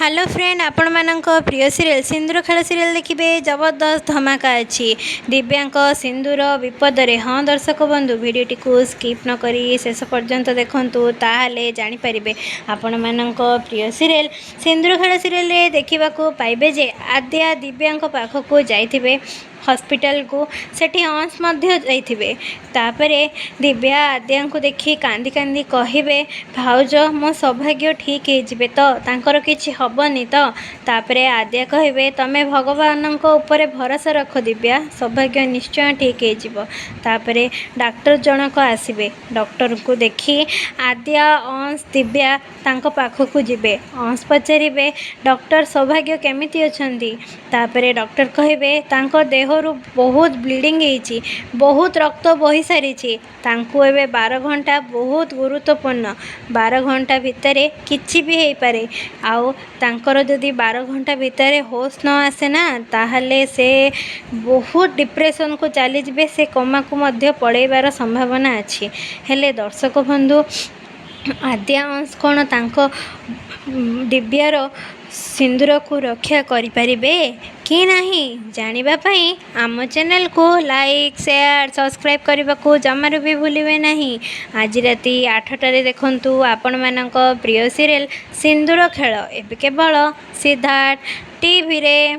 Hello friend, आपण मानक प्रिय सीरियल सिंदूर खेल सीरियल देखिए। जबरदस्त धमाका अच्छी दिव्यांक सिंदूर विपद रे। हाँ दर्शक बंधु, भिडटी को स्किप न करी शेष पर्यंत देखंतु, ताहले जानि परिबे आपण मानक प्रिय सीरियल सिंदूर खेल सीरियल देखा पाइबे जे आद्या दिव्यांक पाखक जाइथिबे हॉस्पिटल को। सेठी अंश मध्य जाइथिबे। तापरे दिव्या आद्या को देखी कांदी कांदी कहिबे, भाउज मो सौभाग्य ठीक है जिबे तो तांकर किछि हबनी तो। तापरे आद्या कहिबे, तमे भगवान को ऊपर भरोसा रख दिव्या, सौभाग्य निश्चय ठीक है जिबो। तापरे डॉक्टर जनक आसिबे। डॉक्टर को देखी आद्या अंश दिव्या तांको पाखकु जिबे। अंश पचारिबे, डॉक्टर सौभाग्य केमिति अछंती। तापरे डॉक्टर कहिबे, तांको देहरु बहुत ब्लीडिंग हेछि, बहुत रक्त बही सारिछि। तांको एबे 12 घंटा बहुत गुरुत्वपूर्ण। 12 घंटा भितरे किछि भी हेई पारे। आउ तांकर जदि 12 घंटा भितरे होश न आसे ना, ताहले से बहुत डिप्रेशन को चली जिबे। से कोमा को मध्य पड़ेबार संभावना अछि। हेले दर्शक बंधु, आद्या अंश कौन तांको दिव्यार सिंदूर को रक्षा करि परिबे कि नहीं जानिबा पई आम चैनल को लाइक शेयर सब्सक्राइब करने को जमार भी भूलिबे नहीं। आज राति 8टारे देखंतु आपण मानक प्रिय सीरियल सिंदूर खेल एबे केवल सिद्धार्थ टीवी रे।